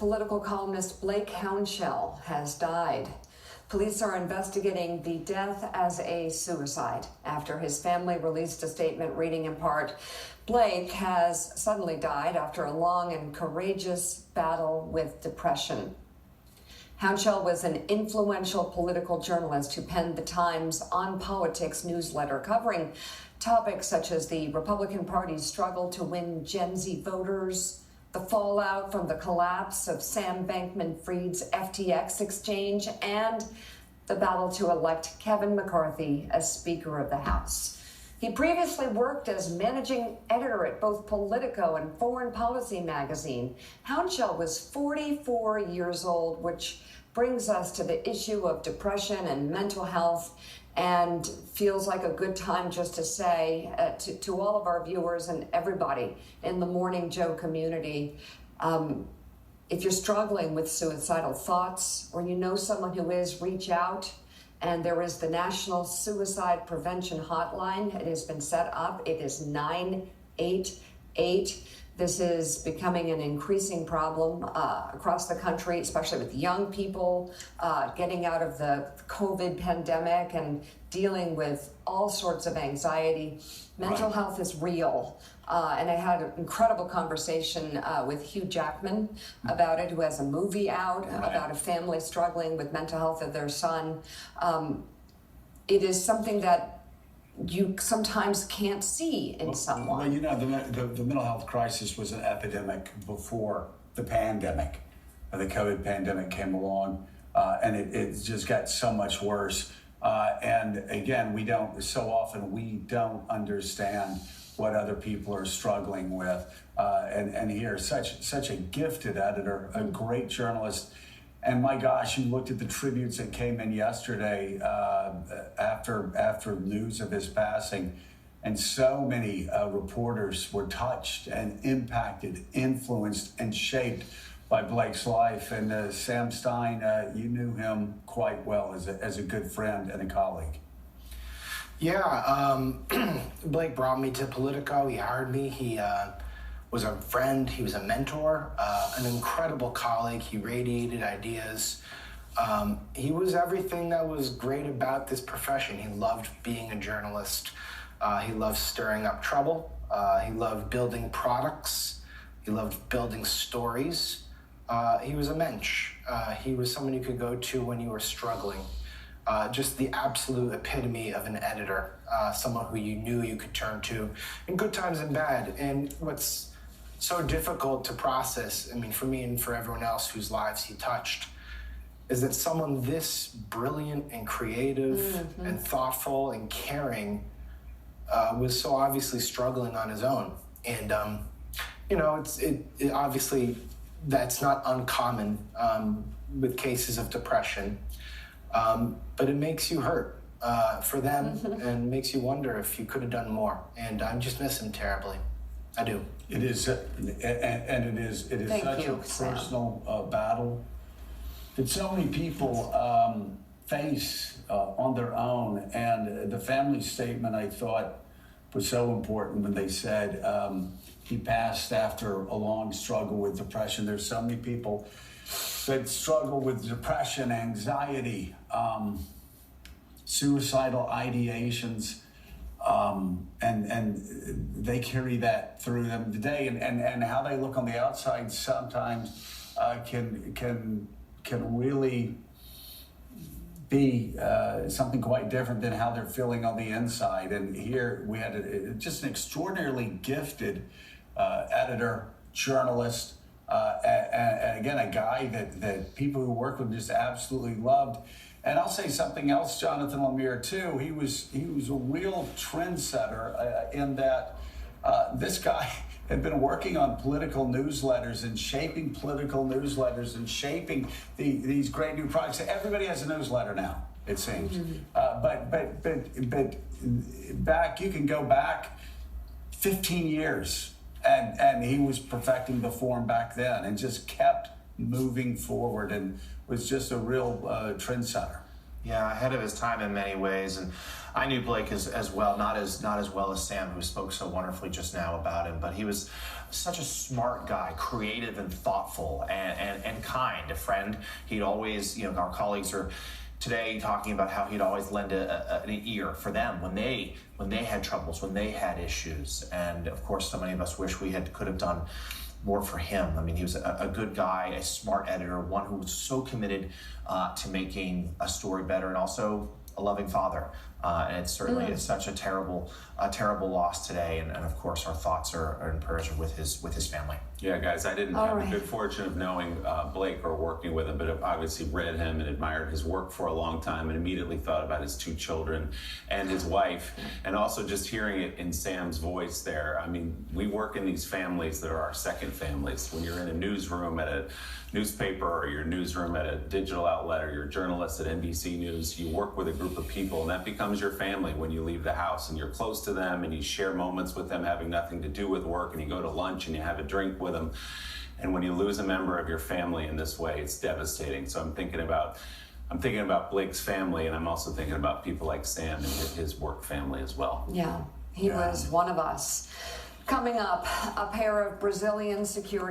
political columnist Blake Hounshell has died. Police are investigating the death as a suicide after his family released a statement reading in part, Blake has suddenly died after a long and courageous battle with depression. Hounshell was an influential political journalist who penned the Times On Politics newsletter, covering topics such as the Republican Party's struggle to win Gen Z voters, the fallout from the collapse of Sam Bankman-Fried's FTX exchange, and the battle to elect Kevin McCarthy as Speaker of the House. He previously worked as managing editor at both Politico and Foreign Policy magazine. Hounshell was 44 years old, which brings us to the issue of depression and mental health, and feels like a good time just to say to all of our viewers and everybody in the Morning Joe community, if you're struggling with suicidal thoughts or you know someone who is, reach out. And there is the National Suicide Prevention Hotline. It has been set up. It is 988. This is becoming an increasing problem across the country, especially with young people getting out of the COVID pandemic and dealing with all sorts of anxiety. Mental health is real. And I had an incredible conversation with Hugh Jackman about it, who has a movie out about a family struggling with mental health of their son. It is something that you sometimes can't see in someone. Well, you know, the mental health crisis was an epidemic before the pandemic. The COVID pandemic came along, and it just got so much worse. And again, we don't understand what other people are struggling with. And here, such a gifted editor, a great journalist. And my gosh, you looked at the tributes that came in yesterday after news of his passing, and so many reporters were touched and impacted, influenced, and shaped by Blake's life. And Sam Stein, you knew him quite well as a good friend and a colleague. Yeah, Blake brought me to Politico. He hired me. He was a friend. He was a mentor, an incredible colleague. He radiated ideas. He was everything that was great about this profession. He loved being a journalist. He loved stirring up trouble. He loved building products. He loved building stories. He was a mensch. He was someone you could go to when you were struggling. Just the absolute epitome of an editor, someone who you knew you could turn to in good times and bad. And what's so difficult to process, I mean, for me and for everyone else whose lives he touched, is that someone this brilliant and creative and thoughtful and caring was so obviously struggling on his own. And, you know, it obviously that's not uncommon with cases of depression. But it makes you hurt for them and makes you wonder if you could have done more. And I just miss him terribly. I do. It is, and it is such a personal battle that so many people face on their own. And the family statement, I thought, was so important when they said he passed after a long struggle with depression. There's so many people that struggle with depression, anxiety, suicidal ideations, and they carry that through them today. And how they look on the outside sometimes can really be something quite different than how they're feeling on the inside. And here we had just an extraordinarily gifted editor, journalist, and again, a guy that people who work with just absolutely loved. And I'll say something else, Jonathan Lemire, too. He was a real trendsetter in that this guy had been working on political newsletters and shaping political newsletters and shaping these great new products. Everybody has a newsletter now, it seems. But back, you can go back 15 years. And he was perfecting the form back then and just kept moving forward and was just a real trendsetter. Yeah, ahead of his time in many ways, and I knew Blake as well, not as well as Sam, who spoke so wonderfully just now about him. But he was such a smart guy, creative and thoughtful, and kind. A friend. He'd always, our colleagues are today talking about how he'd always lend an ear for them when they had troubles, when they had issues, and of course, so many of us wish we could have done more for him. I mean, he was a good guy, a smart editor, one who was so committed to making a story better, and also a loving father. And it's certainly it's such a terrible loss today. And of course, our thoughts are and prayers are with his family. Yeah, guys, I didn't have the good fortune of knowing Blake or working with him, but I've obviously read him and admired his work for a long time, and immediately thought about his 2 children and his wife, and also just hearing it in Sam's voice there. I mean, we work in these families that are our second families. When you're in a newsroom at a newspaper, or your newsroom at a digital outlet, or you're a journalist at NBC News, you work with a group of people, and that becomes your family when you leave the house, and you're close to them, and you share moments with them having nothing to do with work, and you go to lunch and you have a drink with them. And when you lose a member of your family in this way, it's devastating. So I'm thinking about Blake's family, and I'm also thinking about people like Sam and his work family as well. Yeah, he was one of us. Coming up, a pair of Brazilian security